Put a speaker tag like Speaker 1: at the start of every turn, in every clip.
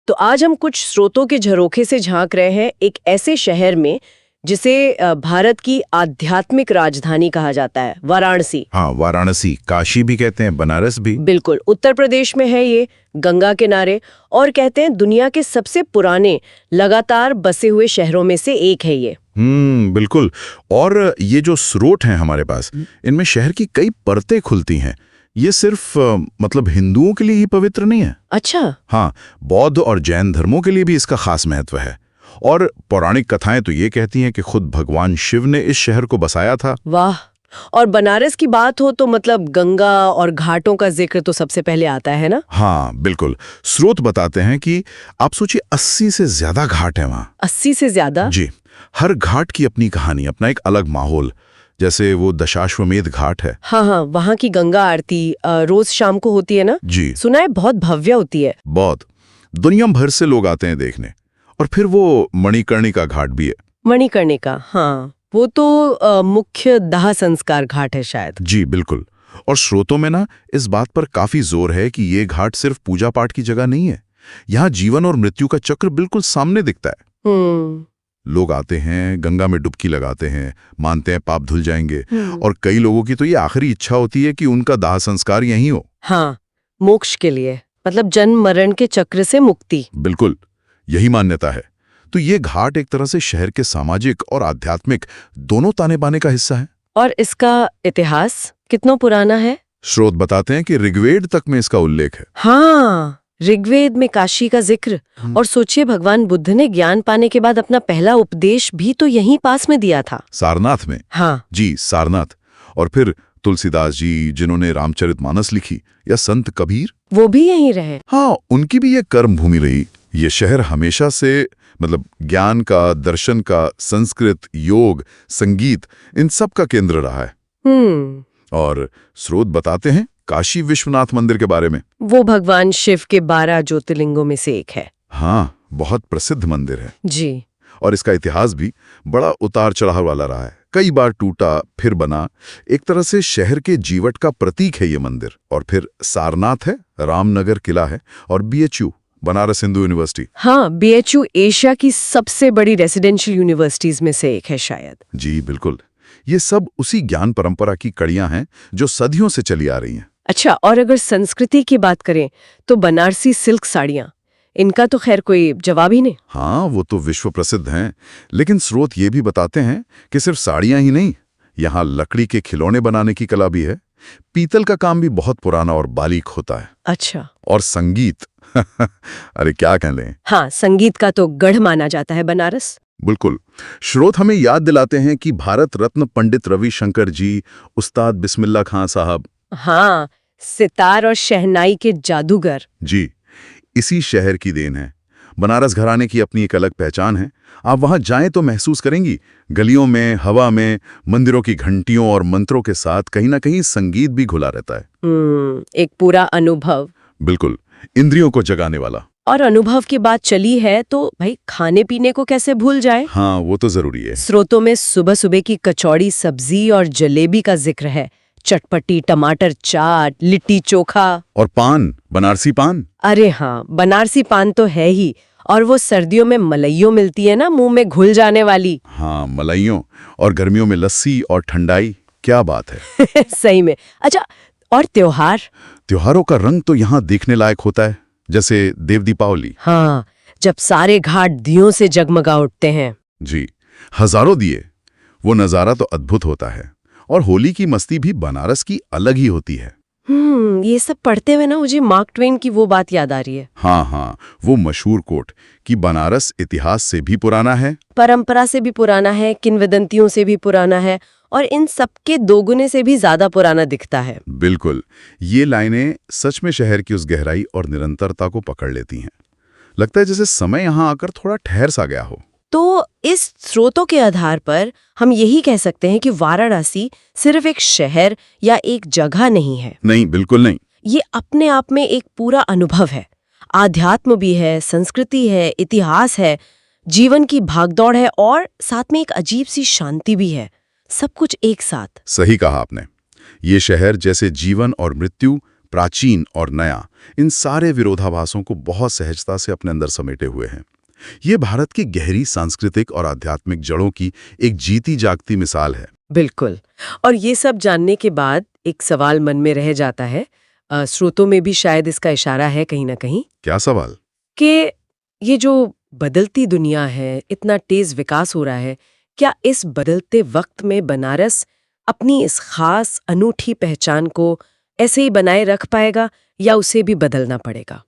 Speaker 1: तो आज हम कुछ स्रोतों के झरोखे से झांक रहे हैं एक ऐसे शहर में जिसे भारत की आध्यात्मिक राजधानी कहा जाता है, वाराणसी।
Speaker 2: हाँ, वाराणसी, काशी भी कहते हैं, बनारस भी।
Speaker 1: बिल्कुल, उत्तर प्रदेश में है ये, गंगा किनारे, और कहते हैं दुनिया के सबसे पुराने लगातार बसे हुए शहरों में से एक है ये।
Speaker 2: बिल्कुल। और ये जो स्रोत हैं हमारे पास, इनमें शहर की कई परतें खुलती हैं। ये सिर्फ मतलब हिंदुओं के लिए ही पवित्र नहीं है।
Speaker 1: अच्छा।
Speaker 2: हाँ, बौद्ध और जैन धर्मों के लिए भी इसका खास महत्व है। और पौराणिक कथाएं तो ये कहती हैं कि खुद भगवान शिव ने इस शहर को बसाया था।
Speaker 1: वाह। और बनारस की बात हो तो मतलब गंगा और घाटों का जिक्र तो सबसे पहले आता है ना?
Speaker 2: हाँ बिल्कुल। स्रोत बताते हैं कि आप सोचिए 80 से ज्यादा घाट हैं वहाँ।
Speaker 1: 80 से ज्यादा?
Speaker 2: जी। हर घाट की अपनी कहानी, अपना एक अलग माहौल। जैसे वो दशाश्वमेध घाट है।
Speaker 1: हाँ, वहाँ की गंगा आरती रोज शाम को होती है ना?
Speaker 2: जी।
Speaker 1: सुना है बहुत भव्य होती है।
Speaker 2: बहुत। दुनिया भर से लोग आते हैं देखने। और फिर वो मणिकर्णिका घाट भी है।
Speaker 1: मणिकर्णिका, हाँ, वो तो मुख्य दाह संस्कार घाट है शायद।
Speaker 2: जी बिल्कुल। और स्रोतों में ना इस बात पर काफी जोर है कि ये घाट सिर्फ पूजा पाठ की जगह नहीं है। यहाँ जीवन और मृत्यु का चक्र बिल्कुल सामने दिखता है। लोग आते हैं, गंगा में डुबकी लगाते हैं, मानते हैं पाप धुल जाएंगे। और कई लोगों की तो ये आखिरी इच्छा होती है कि उनका दाह संस्कार यहीं हो।
Speaker 1: हाँ, मोक्ष के लिए, मतलब जन्म मरण के चक्र से मुक्ति।
Speaker 2: बिल्कुल, यही मान्यता है। तो ये घाट एक तरह से शहर के सामाजिक और आध्यात्मिक दोनों ताने बाने का हिस्सा है।
Speaker 1: और इसका इतिहास कितना पुराना है?
Speaker 2: स्रोत बताते हैं कि ऋग्वेद तक में इसका उल्लेख है।
Speaker 1: हाँ, ऋग्वेद में काशी का जिक्र। और सोचिए, भगवान बुद्ध ने ज्ञान पाने के बाद अपना पहला उपदेश भी तो यहीं पास में दिया था,
Speaker 2: सारनाथ में।
Speaker 1: हाँ
Speaker 2: जी, सारनाथ। और फिर तुलसीदास जी, जिन्होंने रामचरितमानस लिखी, या संत कबीर,
Speaker 1: वो भी यहीं रहे।
Speaker 2: हाँ, उनकी भी ये कर्म भूमि रही। ये शहर हमेशा से मतलब ज्ञान का, दर्शन का, संस्कृत, योग, संगीत, इन सब का केंद्र रहा है। और स्रोत बताते हैं काशी विश्वनाथ मंदिर के बारे में। वो
Speaker 1: भगवान शिव के 12 ज्योतिर्लिंगों में से एक है।
Speaker 2: हाँ, बहुत प्रसिद्ध मंदिर है
Speaker 1: जी।
Speaker 2: और इसका इतिहास भी बड़ा उतार चढ़ाव वाला रहा है। कई बार टूटा फिर बना। एक तरह से शहर के जीवट का प्रतीक है ये मंदिर। और फिर सारनाथ है, रामनगर किला है, और BHU, बनारस हिंदू यूनिवर्सिटी।
Speaker 1: हाँ, BHU एशिया की सबसे बड़ी रेसिडेंशियल यूनिवर्सिटीज में से एक है शायद।
Speaker 2: जी बिल्कुल। ये सब उसी ज्ञान परंपरा की कड़ियां हैं जो सदियों से चली आ रही हैं।
Speaker 1: अच्छा, और अगर संस्कृति की बात करें तो बनारसी सिल्क साड़ियाँ, इनका तो खैर कोई जवाब ही नहीं।
Speaker 2: हाँ, वो तो विश्व प्रसिद्ध हैं। लेकिन स्रोत ये भी बताते हैं कि सिर्फ साड़ियां ही नहीं, यहाँ लकड़ी के खिलौने बनाने की कला भी है। पीतल का काम भी बहुत पुराना और बारीक होता है।
Speaker 1: अच्छा।
Speaker 2: और संगीत अरे क्या कह लें।
Speaker 1: हाँ, संगीत का तो गढ़ माना जाता है बनारस।
Speaker 2: बिल्कुल। स्रोत हमें याद दिलाते हैं कि भारत रत्न पंडित रविशंकर जी, उस्ताद बिस्मिल्लाह खां साहब,
Speaker 1: हाँ, सितार और शहनाई के जादूगर,
Speaker 2: जी, इसी शहर की देन है। बनारस घराने की अपनी एक अलग पहचान है। आप वहां जाएं तो महसूस करेंगी, गलियों में, हवा में, मंदिरों की घंटियों और मंत्रों के साथ कहीं ना कहीं संगीत भी घुला रहता है।
Speaker 1: एक पूरा अनुभव।
Speaker 2: बिल्कुल, इंद्रियों को जगाने वाला।
Speaker 1: और अनुभव की बात चली है तो भाई, खाने पीने को कैसे भूल जाए।
Speaker 2: हाँ, वो तो जरूरी है।
Speaker 1: स्रोतों में सुबह सुबह की कचौड़ी, सब्जी और जलेबी का जिक्र है। चटपटी टमाटर चाट, लिट्टी चोखा,
Speaker 2: और पान, बनारसी पान।
Speaker 1: अरे हाँ, बनारसी पान तो है ही। और वो सर्दियों में मलाइयों मिलती है ना, मुंह में घुल जाने वाली।
Speaker 2: हाँ, मलाइयों। और गर्मियों में लस्सी और ठंडाई, क्या बात है।
Speaker 1: सही में। अच्छा, और त्योहारों
Speaker 2: का रंग तो यहाँ देखने लायक होता है, जैसे देव दीपावली।
Speaker 1: हाँ, जब सारे घाट दियों से जगमगा उठते हैं।
Speaker 2: जी, हजारों दिए। वो नजारा तो अद्भुत होता है। और होली की मस्ती भी बनारस की अलग ही होती है।
Speaker 1: ये सब पढ़ते हुए ना मुझे मार्क ट्वेन की वो बात याद आ रही है।
Speaker 2: हाँ, वो मशहूर कोट कि बनारस इतिहास से भी पुराना है,
Speaker 1: परंपरा से भी पुराना है, किंवदंतियों से भी पुराना है, और इन सबके दोगुने से भी ज्यादा पुराना दिखता है।
Speaker 2: बिल्कुल। ये लाइनें सच में शहर की उस गहराई और निरंतरता को पकड़ लेती हैं। लगता है जैसे समय यहाँ आकर थोड़ा ठहर सा गया हो।
Speaker 1: तो इस स्रोतों के आधार पर हम यही कह सकते हैं कि वाराणसी सिर्फ एक शहर या एक जगह नहीं है।
Speaker 2: नहीं, बिल्कुल नहीं।
Speaker 1: ये अपने आप में एक पूरा अनुभव है। आध्यात्म भी है, संस्कृति है, इतिहास है, जीवन की भागदौड़ है, और साथ में एक अजीब सी शांति भी है। सब कुछ एक साथ।
Speaker 2: सही कहा आपने। ये शहर जैसे जीवन और मृत्यु, प्राचीन और नया, इन सारे विरोधाभासों को बहुत सहजता से अपने अंदर समेटे हुए हैं। ये भारत की गहरी सांस्कृतिक और आध्यात्मिक जड़ों की एक जीती जागती मिसाल है।
Speaker 1: बिल्कुल। और ये सब जानने के बाद एक सवाल मन में रह जाता है, स्रोतों में भी शायद इसका इशारा है कहीं ना कहीं,
Speaker 2: क्या सवाल?
Speaker 1: कि ये जो बदलती दुनिया है, इतना तेज विकास हो रहा है, क्या इस बदलते वक्त में बनारस अपनी इस खास अनूठी पहचान को ऐसे ही बनाए रख पाएगा या उसे भी बदलना पड़ेगा?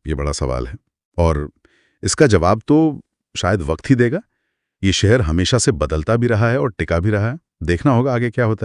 Speaker 2: ये बड़ा सवाल है और इसका जवाब तो शायद वक्त ही देगा। ये शहर हमेशा से बदलता भी रहा है और टिका भी रहा है। देखना होगा आगे क्या होता है।